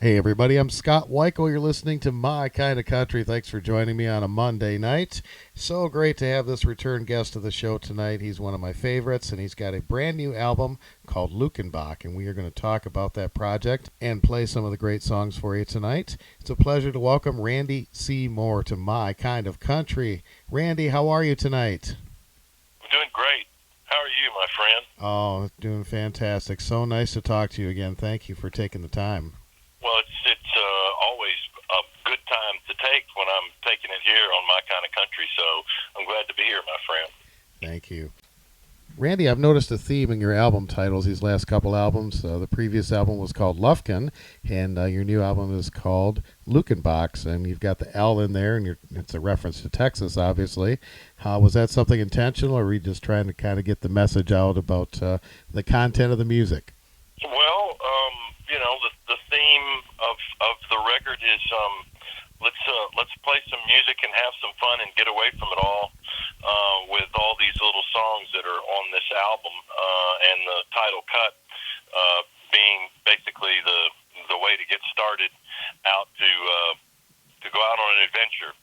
Hey everybody, I'm Scott Wikle. You're listening to My Kind of Country. Thanks for joining me on a Monday night. So great to have this return guest of the show tonight. He's one of my favorites, and he's got a brand new album called Luckenbach, and we are going to talk about that project and play some of the great songs for you tonight. It's a pleasure to welcome Randy C. Moore to My Kind of Country. Randy, how are you tonight? I'm doing great. How are you, my friend? Oh, doing fantastic. So nice to talk to you again. Thank you for taking the time. Well, it's always a good time to take when I'm taking it here on My Kind of Country, so I'm glad to be here, my friend. Thank you. Randy, I've noticed a theme in your album titles, these last couple albums. The previous album was called Lufkin, and your new album is called Luckenbach, and you've got the L in there, and it's a reference to Texas, obviously. Was that something intentional, or were you just trying to kind of get the message out about the content of the music? Well, the theme of the record is let's play some music and have some fun and get away from it all with all these little songs that are on this album, and the title cut being basically the way to get started out to go out on an adventure.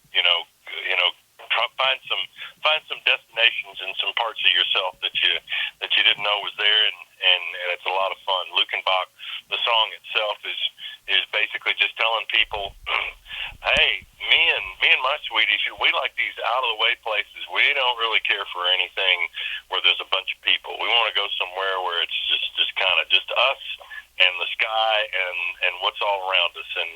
Find some destinations and some parts of yourself that you didn't know was there, and it's a lot of fun. Luckenbach, the song itself is basically just telling people, hey, me and my sweeties, we like these out of the way places. We don't really care for anything where there's a bunch of people. We want to go somewhere where it's just kind of just us and the sky and what's all around us, and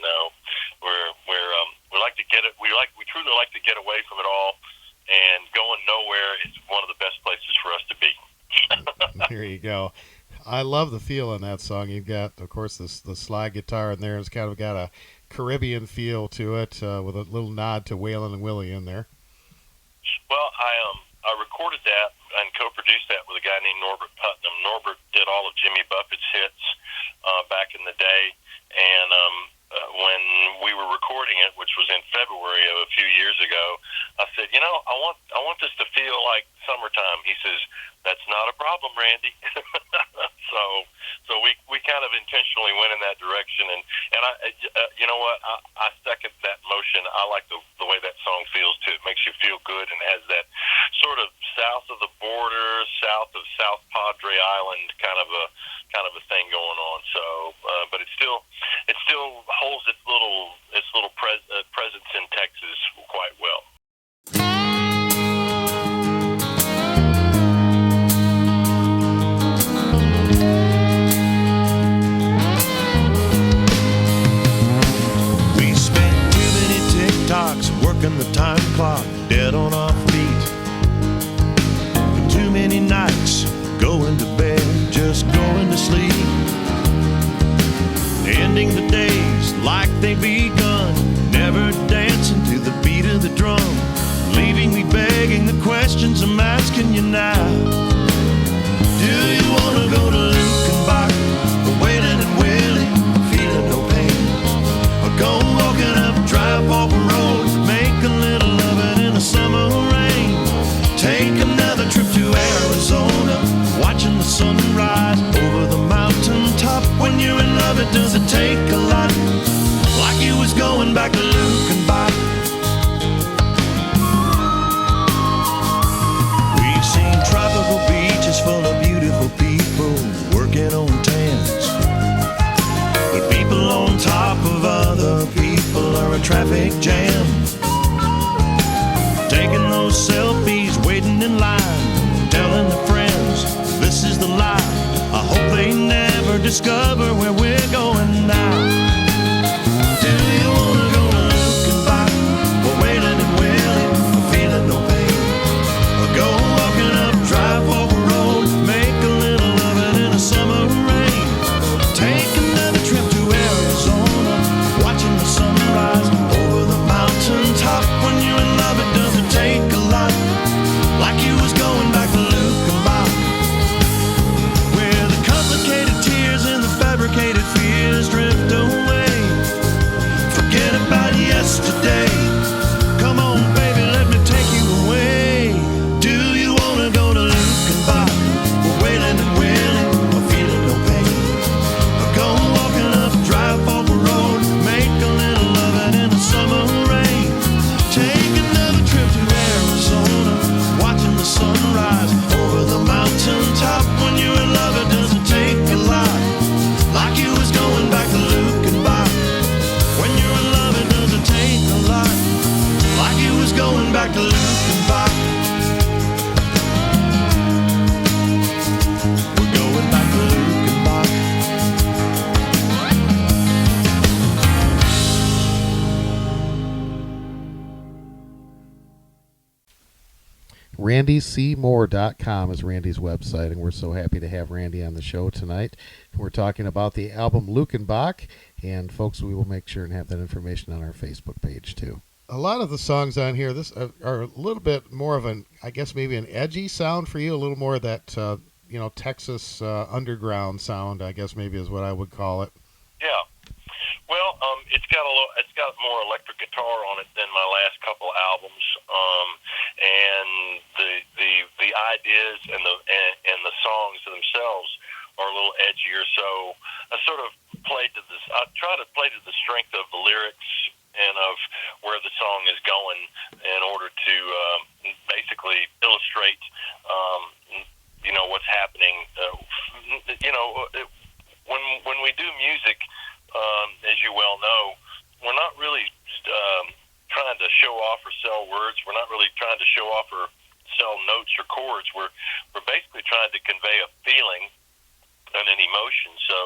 we like to get it. We truly like to get away from it all, and going nowhere is one of the best places for us to be. Here you go. I love the feel in that song. You've got, of course, the slide guitar in there. It's kind of got a Caribbean feel to it, with a little nod to Waylon and Willie in there. Well, I recorded that and co-produced that with a guy named Norbert Putnam. Norbert did all of Jimmy Buffett's hits back in the day, and when we were recording it, which was in February of a few years ago, I said, I want this to feel like summertime. He says, that's not a problem, Randy. So we kind of intentionally went in that direction, and I you know what, I second that motion. I like the way that song feels too. It makes you feel good, and has that sort of south of the border, south of South Padre Island kind of a thing going on. So, but it still holds its little presence in Texas quite well. We spent too many TikToks working the time clock dead on our feet. Too many nights going to bed, just going to sleep. Ending the days like they begun, never dancing to the beat of the drum, leaving me begging the questions I'm asking you now. Do you want to go to Luckenbach, Waylon and Willie, feeling no pain? Or go walking up dry pulp roads, make a little loving in the summer rain? Take another trip to Arizona, watching the sunrise over the mountaintop. When you're in love, it doesn't take a lot, like you was going back to Luckenbach. We've seen tropical beaches full of beautiful people working on tents, but people on top of other people are a traffic jam. Taking those selfies, waiting in line, telling their friends this is the life. I hope they never discover where we're going now. Do you want to go to Luckenbach, Waylon and Willie, feeling no pain? Or go walking up dry fork roads, make a little loving in the summer rain? Take another trip to Arizona, watching the sunrise over the mountaintop. When you're in love, it doesn't take a lot, like you was going back to Luckenbach, where the complicated tears and the fabricated fears RandyCMoore.com is Randy's website, and we're so happy to have Randy on the show tonight. We're talking about the album Luckenbach, and folks, we will make sure and have that information on our Facebook page too. A lot of the songs on here are a little bit more of I guess maybe an edgy sound for you, a little more of that, Texas underground sound, I guess maybe is what I would call it. Yeah. Well, it's got more electric guitar on it than my last couple albums, and the ideas and the songs themselves are a little edgier. So I sort of I try to play to the strength of the lyrics and of where the song is going in order to basically illustrate, what's happening. When we do music, as you well know, we're not really trying to show off or sell words. We're not really trying to show off or sell notes or chords. We're basically trying to convey a feeling and an emotion. So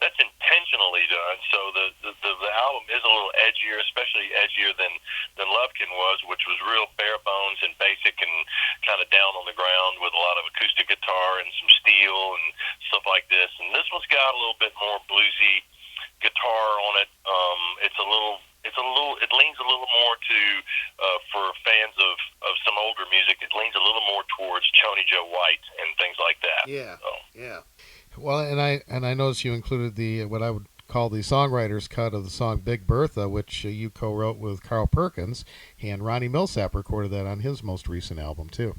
that's intentionally done. So the album is a little edgier, especially edgier than Lovkin was, which was real bare bones and basic and kind of down on the ground with a lot of acoustic guitar and some steel and stuff like this. And this one's got a little bit more bluesy guitar on it. It leans a little more to for fans of some older music. It leans a little more towards Joni Joe White and things like that. Yeah, so. yeah. Well, and I noticed you included the what I would call the songwriter's cut of the song Big Bertha, which you co-wrote with Carl Perkins, and Ronnie Millsap recorded that on his most recent album too.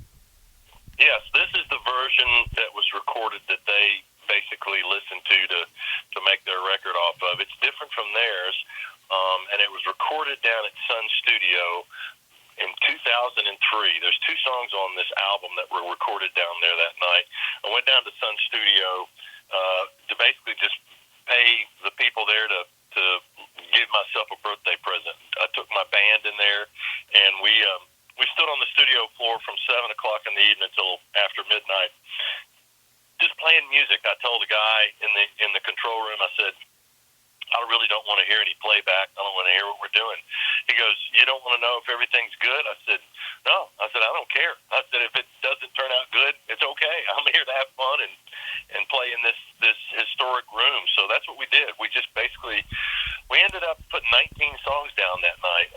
Yes, this is the version that was recorded that they basically listened to make their record off of. It's different from theirs, and it was recorded down at Sun Studio in 2003. There's two songs on this album that were recorded down there that night. I went down to Sun Studio to basically just pay the people there to give myself a birthday present. I took my band in there, and we stood on the studio floor from 7 o'clock in the evening until after midnight, just playing music. I told the guy in the control room, I said, I really don't want to hear any playback. I don't want to hear what we're doing. He goes, you don't want to know if everything's good? I said, no. I said, I don't care. I said, if it doesn't turn out good, it's okay. I'm here to have fun and play in this historic room. So that's what we did. We just basically, we ended up putting 19 songs down that night.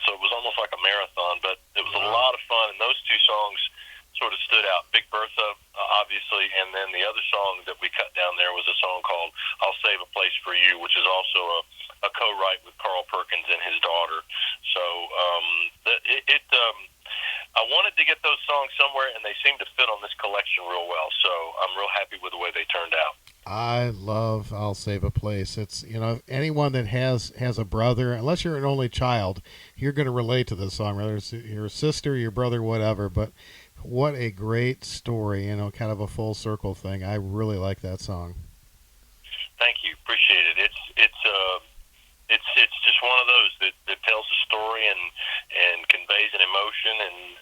So it was almost like a marathon, but it was a lot of fun. And those two songs sort of stood out. Big Bertha, obviously, and then the other song that we cut down there was a song called I'll Save a Place for You, which is also a co-write with Carl Perkins and his daughter. So I wanted to get those songs somewhere, and they seem to fit on this collection real well. So I'm real happy with the way they turned out. I love I'll Save a Place. It's, anyone that has a brother, unless you're an only child, you're going to relate to this song, whether it's your sister, your brother, whatever. But what a great story, kind of a full circle thing. I really like that song. Thank you. Appreciate it. It's just one of those that tells a story and conveys an emotion and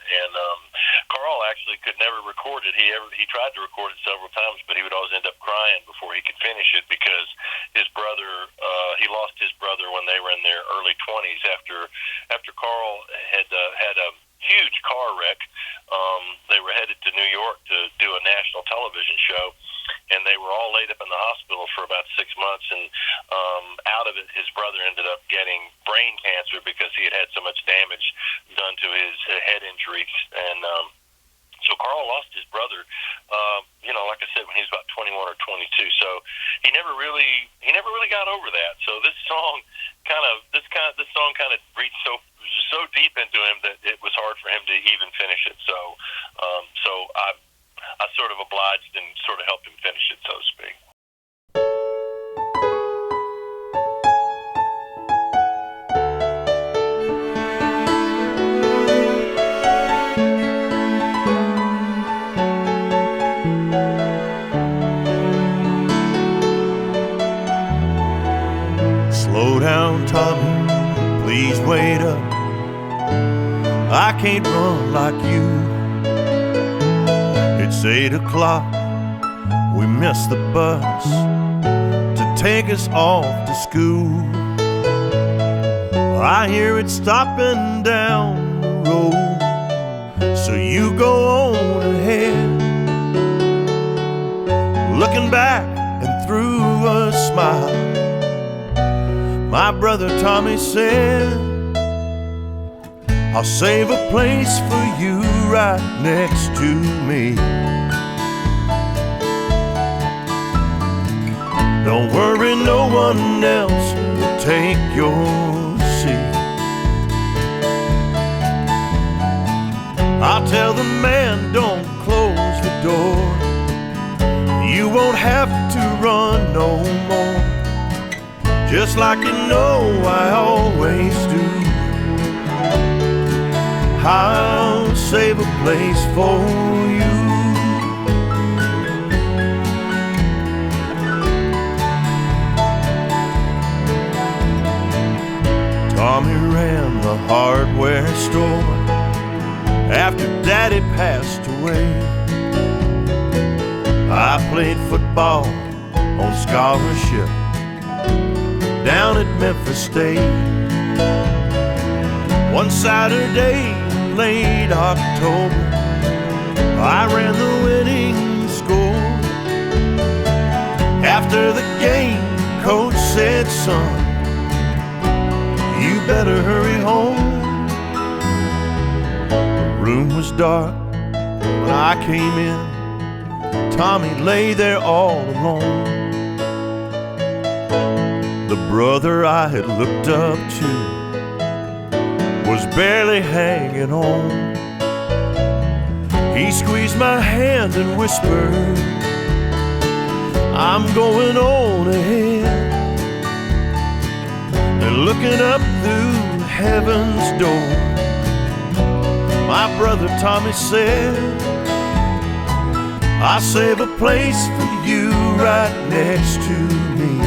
Carl actually could never record it. He tried to record it several times, but he would always end up crying before he could finish it because his brother he lost his brother when they were in their early 20s after Carl had a huge car wreck. They were headed to New York to do a national television show, and they were all laid up in the hospital for about 6 months, and out of it, his brother ended up getting brain cancer because he had so much damage done to his head injuries, and so Carl lost his brother, like I said, when he was about 21 or 22. So he never really got over that. So this song kind of reached so deep into him that it was hard for him to even finish it. So I sort of obliged and sort of helped him finish it, so to speak. Slow down, Tommy, please wait up. I can't run like you. It's 8 o'clock, we missed the bus to take us off to school. I hear it stopping down the road, so you go on ahead. Looking back and through a smile, my brother Tommy said, I'll save a place for you right next to me. Don't worry, no one else will take your seat. I'll tell the man, don't close the door. You won't have to run no more, just like you know I always do. I'll save a place for you. Tommy ran the hardware store after Daddy passed away. I played football on scholarship down at Memphis State. One Saturday in late October, I ran the winning score. After the game, coach said, son, you better hurry home. The room was dark when I came in. Tommy lay there all alone. The brother I had looked up to was barely hanging on. He squeezed my hand and whispered, I'm going on ahead. And looking up through heaven's door, my brother Tommy said, I'll save a place for you right next to me.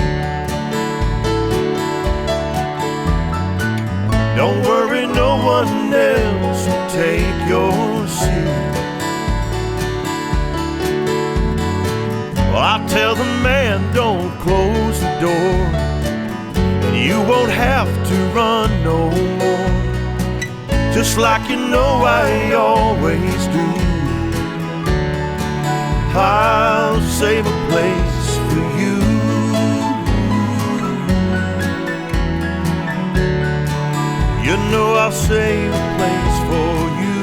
Don't worry, no one else will take your seat. Well, I'll tell the man, don't close the door, and you won't have to run no more, just like you know I always do. I'll save a place for you. You know I'll save a place for you.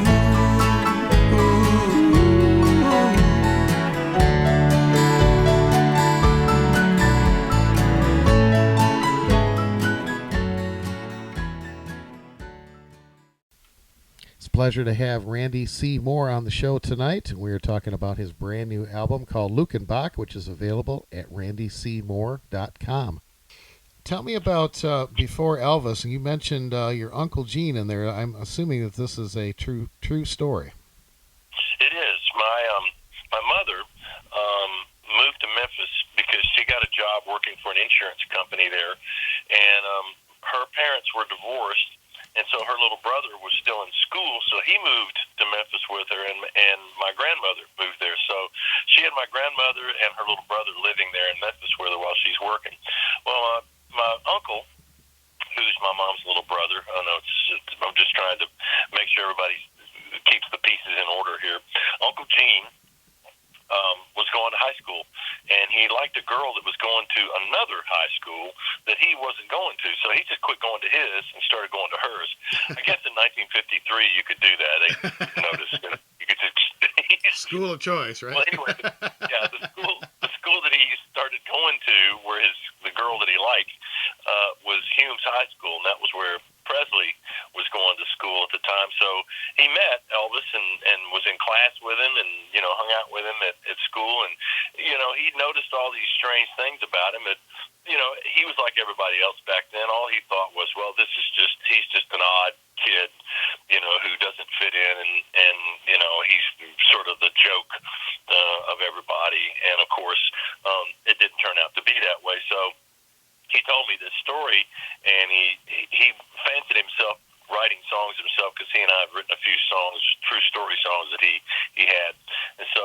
It's a pleasure to have Randy C. Moore on the show tonight. We are talking about his brand new album called Luckenbach, which is available at randycmoore.com. Tell me about before Elvis, and you mentioned your Uncle Gene in there. I'm assuming that this is a true story. It is. My mother moved to Memphis because she got a job working for an insurance company there, and her parents were divorced, and so her little brother was still in school, so he moved to Memphis with her, and my grandmother moved there. So she had my grandmother and her little brother living there in Memphis with her while she's working. Well, my uncle, who's my mom's little brother, I know I'm just trying to make sure everybody keeps the pieces in order here. Uncle Gene was going to high school, and he liked a girl that was going to another high school that he wasn't going to, so he just quit going to his and started going to hers. I guess in 1953 you could do that. They noticed that you could just School of choice, right? Well, anyway, yeah, the school that he started going to, where the girl that he liked, was Humes High School, and that was where Presley was going to school at the time. So he met Elvis and was in class with him, and hung out with him at school, and he noticed all these strange things about him. That he was like everybody else back then. All he thought was, well, he's just an odd kid, who doesn't fit in, and he's sort of the joke of everybody. And of course, it didn't turn out to be that way. So he told me this story, and he fancied himself writing songs himself, because he and I had written a few songs, true story songs that he had. And so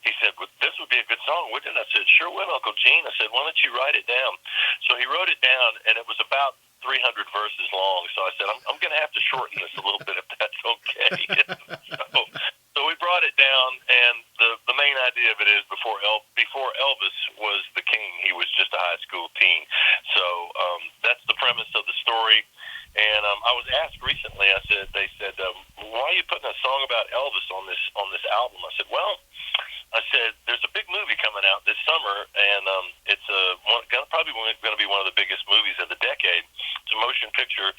he said, well, this would be a good song, wouldn't it? I said, sure will, Uncle Gene. I said, why don't you write it down? So he wrote it down, and it was about 300 verses long. So I said, I'm going to have to shorten this a little bit if that's okay. So we brought it down, and the main idea of it is before Elvis was the king, he was just a high school teen. So that's the premise of the story. And I was asked recently. They said, why are you putting a song about Elvis on this album? I said, well, there's a big movie coming out this summer, and it's probably going to be one of the biggest movies of the decade. It's a motion picture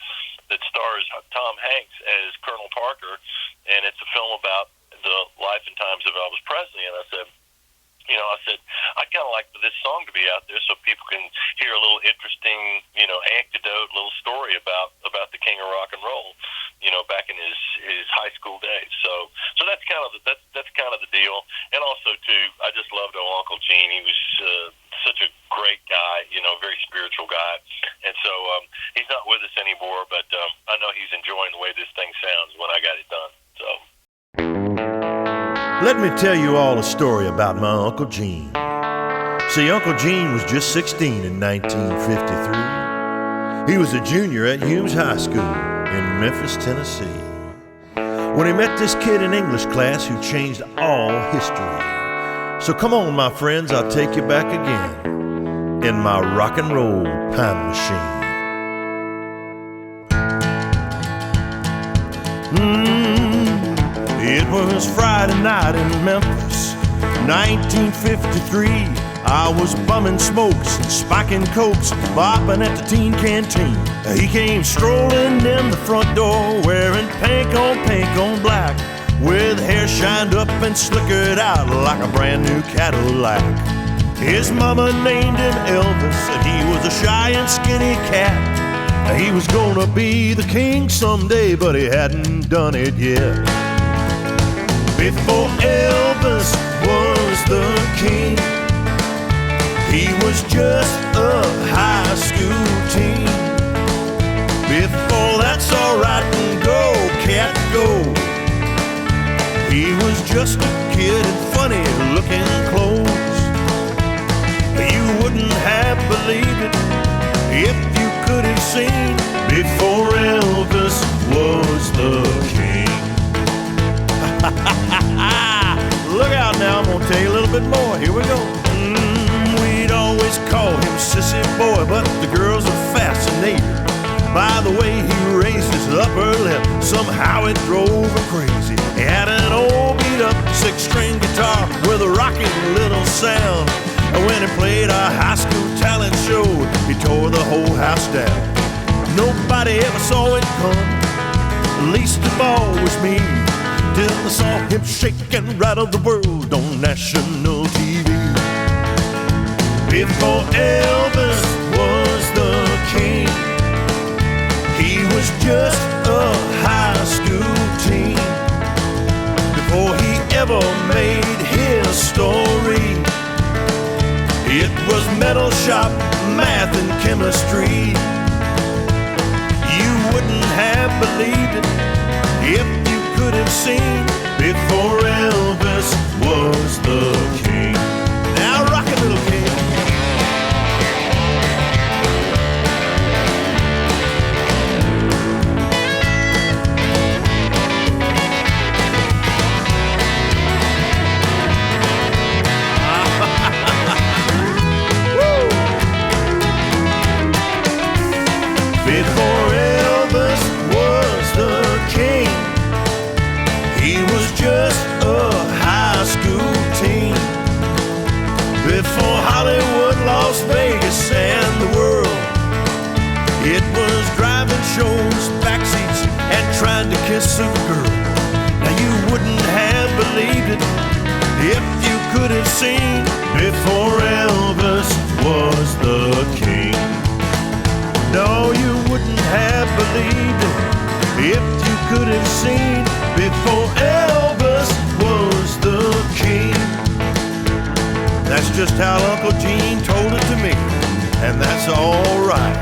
that stars Tom Hanks as Colonel Parker, and it's a film about the life and times of Elvis Presley. And I said, I'd kind of like for this song to be out there so people can hear a little interesting, anecdote, little story about the king of rock and roll, back in his high school days. So that's kind of the deal. And also too, I just loved old Uncle Gene. He was such a great guy, very spiritual guy. And so he's not with us anymore, but I know he's enjoying the way this thing sounds when I got it done. So. Let me tell you all a story about my Uncle Gene. See, Uncle Gene was just 16 in 1953. He was a junior at Humes High School in Memphis, Tennessee, when he met this kid in English class who changed all history. So come on, my friends, I'll take you back again in my rock and roll time machine. It was Friday night in Memphis, 1953. I was bumming smokes and spiking cokes, bopping at the teen canteen. He came strolling in the front door, wearing pink on black, with hair shined up and slickered out like a brand new Cadillac. His mama named him Elvis, and he was a shy and skinny cat. He was gonna be the king someday, but he hadn't done it yet. Before Elvis was the king, he was just a high school teen. Before that's alright and go, cat, go. He was just a kid in funny looking clothes. You wouldn't have believed it if you could have seen before Elvis was the king. Look out now, I'm gonna tell you a little bit more. Here we go. We'd always call him Sissy Boy, but the girls are fascinated by the way he raised his upper lip. Somehow it drove her crazy. He had an old beat-up six-string guitar with a rocking little sound. And when he played a high school talent show, he tore the whole house down. Nobody ever saw it come, least of all was me, till I saw him shake and rattle the world on national TV. Before Elvis was the king, he was just a high school teen. Before he ever made his story, it was metal shop, math and chemistry. You wouldn't have believed it if you could have seen before Elvis was the king. Now rock it, little king. Before Elvis was the king, he was just a high school teen. Before Hollywood, Las Vegas, and the world, it was driving shows, backseats, and trying to kiss a girl. Now you wouldn't have believed it if you could have seen before Elvis was the king. No, you wouldn't have believed it if you could have seen before Elvis was the king. That's just how Uncle Gene told it to me, and that's all right.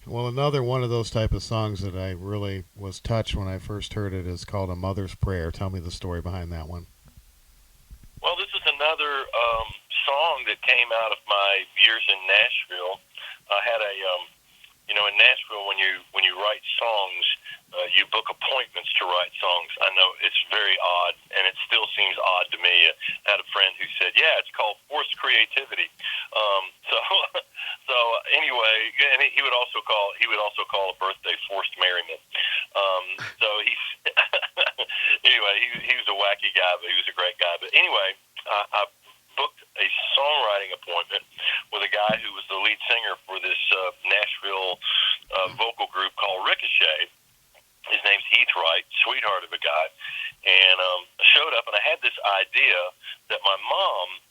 Well, another one of those type of songs that I really was touched when I first heard it is called A Mother's Prayer. Tell me the story behind that one. came out of my years in Nashville. I had a in Nashville, when you write songs, you book appointments to write songs. I know it's very odd, and it still seems odd to me. I had a friend who said, "Yeah, it's called forced creativity." So so anyway, and he would also call a birthday forced merriment. So he's anyway, he was a wacky guy, but he was a great guy. But anyway, I booked a songwriting appointment with a guy who was the lead singer for this Nashville vocal group called Ricochet. His name's Heath Wright, sweetheart of a guy. And I showed up, and I had this idea that my mom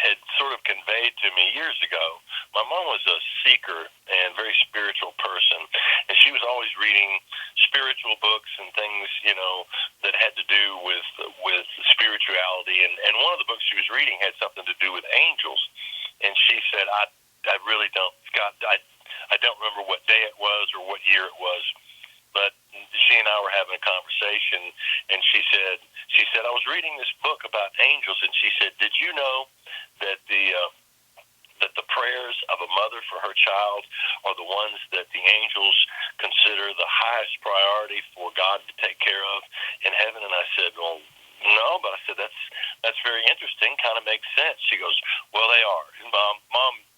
had sort of conveyed to me years ago. My mom was a seeker and very spiritual person, and she was always reading spiritual books and things, that had to do with spirituality. And one of the books she was reading had something to do with angels. And she said, I really don't, Scott, I don't remember what day it was or what year it was, but she and I were having a conversation, and she said, I was reading this book about angels, and she said, did you know that the prayers of a mother for her child are the ones that the angels consider the highest priority for God to take care of in heaven? And I said, well, no, but I said, that's very interesting, kind of makes sense. She goes, well, they are.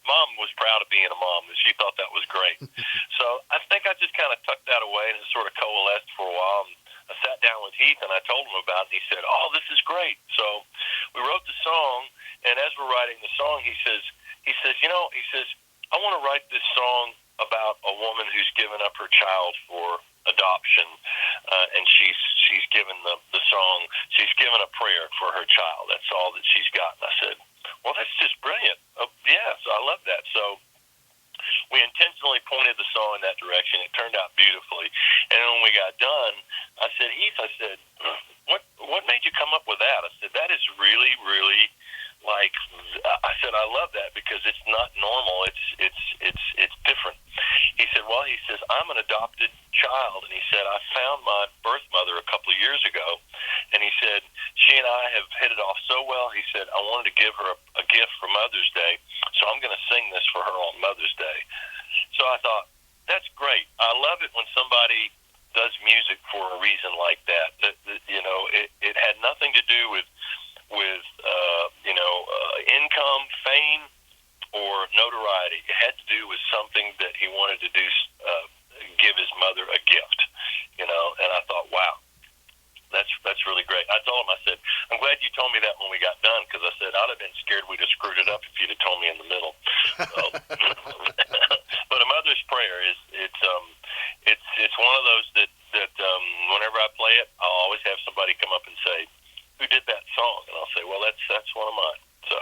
Mom was proud of being a mom, and she thought that was great. So I think I just kind of tucked that away, and it sort of coalesced for a while. And I sat down with Heath, and I told him about it, and he said, oh, this is great. So we wrote the song, and as we're writing the song, he says, I want to write this song about a woman who's given up her child for adoption, and she's given the song, she's given a prayer for her child. That's all that she's got. And I said, well, that's just brilliant. Yeah, so I love that. So we intentionally pointed the song in that direction. It turned out beautifully. And then when we got done, I said, Heath, what made you come up with that? I said, that is really, really, I said, I love that because it's not normal. It's different. He said, well, I'm an adopted child. And he said, I found my birth mother a couple of years ago. And he said, she and I have hit it off so well. He said, I wanted to give her a gift for Mother's Day, so I'm going to sing this for her on Mother's Day. So I thought, that's great. I love it when somebody does music for a reason like that. It had nothing to do with income, fame, or notoriety. It had to do with something that he wanted to do, give his mother a gift, and I thought, wow, that's really great. I told him, I said, I'm glad you told me that when we got done, because I said, I'd have been scared we'd have screwed it up if you'd have told me in the middle. But a mother's prayer it's one of those that whenever I play it, I'll always have somebody come up and say, who did that song? And I'll say, well, that's one of mine. So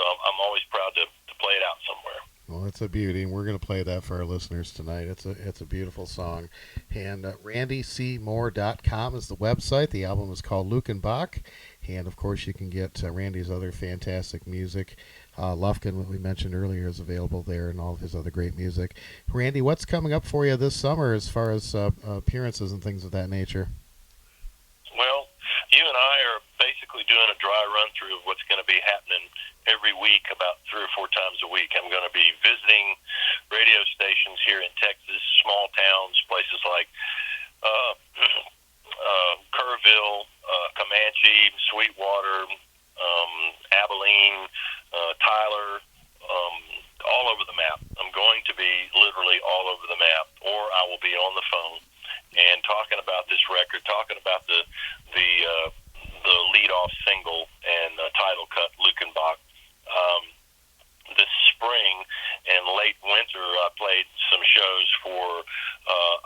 I'm always proud to play it out somewhere. Well, it's a beauty, and we're going to play that for our listeners tonight. It's a beautiful song. And RandyCMoore.com is the website. The album is called Luckenbach. And, of course, you can get Randy's other fantastic music. Lufkin, what we mentioned earlier, is available there, and all of his other great music. Randy, what's coming up for you this summer as far as appearances and things of that nature? Well, you and I are basically doing a dry run-through of what's going to be happening every week, about 3 or 4 times a week. I'm going to be visiting radio stations here in Texas, small towns, places like Kerrville, Comanche, Sweetwater, Abilene, Tyler, all over the map. I'm going to be literally all over the map, or I will be on the phone and talking about this record, talking about the lead-off single and title cut, Luckenbach. This spring and late winter, I played some shows for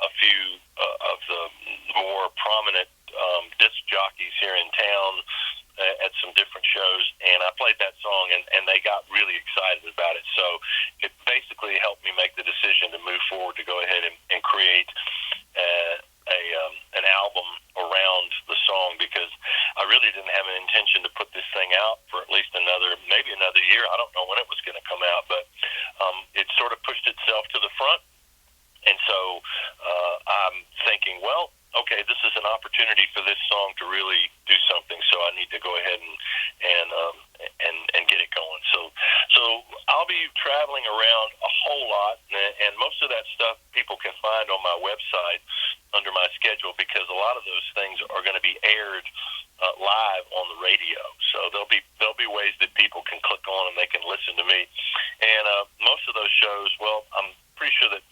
a few of the more prominent disc jockeys here in town at some different shows, and I played that song, and they got really excited about it. So it basically helped me make the decision to move forward to go ahead and create an album around the song, because I really didn't have an intention to put this thing out for at least maybe another year. I don't know when it was going to come out, but it sort of pushed itself to the front. And so I'm thinking, well, okay, this is an opportunity for this song to really do something, so I need to go ahead and get it going. So So I'll be traveling around a whole lot, and most of that stuff people can find on my website under my schedule, because a lot of those things are going to be aired live on the radio. So there'll be ways that people can click on and they can listen to me. And most of those shows, well, I'm pretty sure that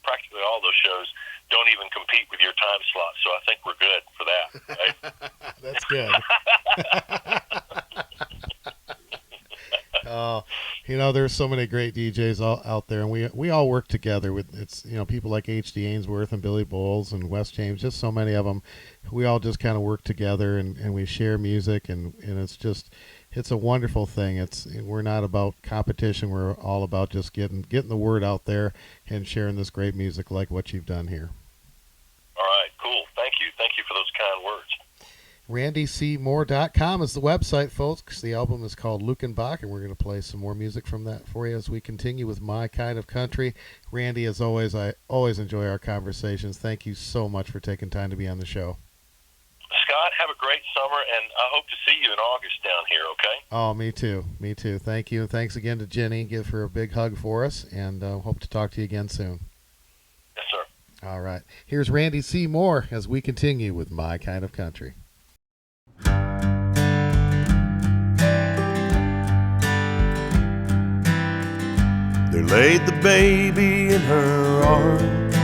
practically all those shows don't even compete with your time slot. So I think we're good for that, right? That's good. Oh, there's so many great DJs out there, and we all work together with people like H.D. Ainsworth and Billy Bowles and Wes James, just so many of them. We all just kind of work together, and we share music, and it's a wonderful thing. We're not about competition. We're all about just getting the word out there and sharing this great music like what you've done here. All right, cool. Thank you for those kind words. RandyCMoore.com is the website, folks. The album is called Luckenbach, and we're going to play some more music from that for you as we continue with My Kind of Country. Randy, as always, I always enjoy our conversations. Thank you so much for taking time to be on the show. Scott, have a great summer, and I hope to see you in August down here, okay? Oh, me too. Me too. Thank you. And thanks again to Jenny. Give her a big hug for us, and hope to talk to you again soon. Yes, sir. All right. Here's Randy C. Moore as we continue with My Kind of Country. They laid the baby in her arms.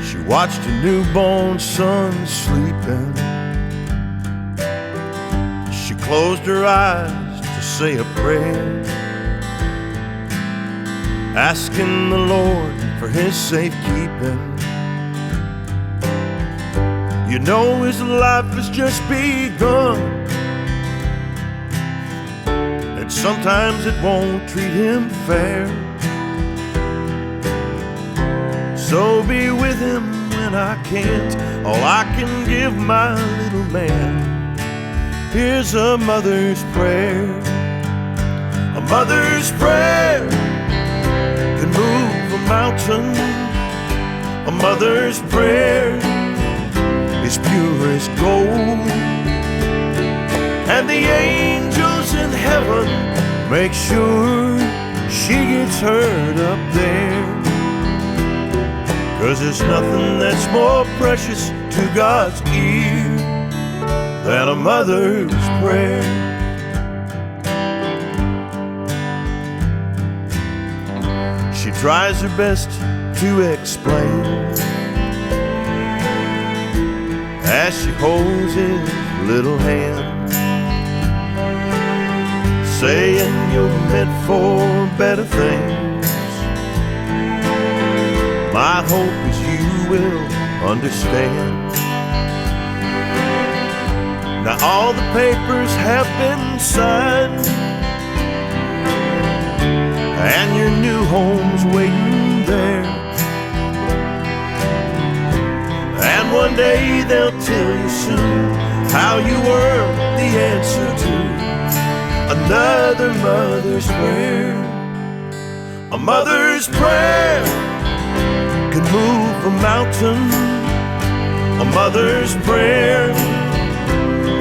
She watched her newborn son sleeping. She closed her eyes to say a prayer, asking the Lord for his safekeeping. You know his life has just begun, and sometimes it won't treat him fair. So be with him when I can't. All I can give my little man, here's a mother's prayer. A mother's prayer can move a mountain. A mother's prayer is pure as gold, and the angels in heaven make sure she gets heard up there. 'Cause there's nothing that's more precious to God's ear than a mother's prayer. She tries her best to explain as she holds his little hand, saying you're meant for better things. My hope is you will understand. Now all the papers have been signed, and your new home's waiting there. And one day they'll tell you soon how you were the answer to another mother's prayer. A mother's prayer can move a mountain. A mother's prayer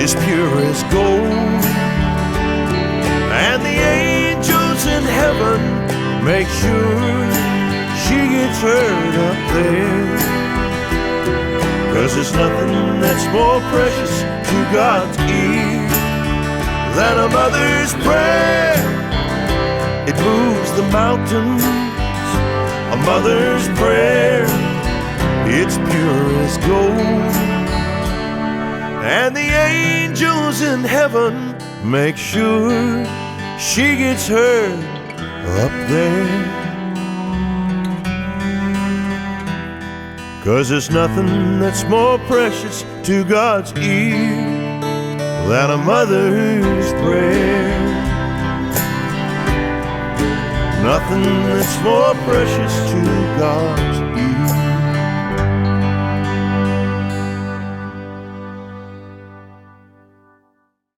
is pure as gold, and the angels in heaven make sure she gets heard up there. 'Cause there's nothing that's more precious to God's ear than a mother's prayer. It moves the mountains. A mother's prayer, it's pure as gold, and the angels in heaven make sure she gets heard up there. 'Cause there's nothing that's more precious to God's ear than a mother's prayer. Nothing that's more precious to God's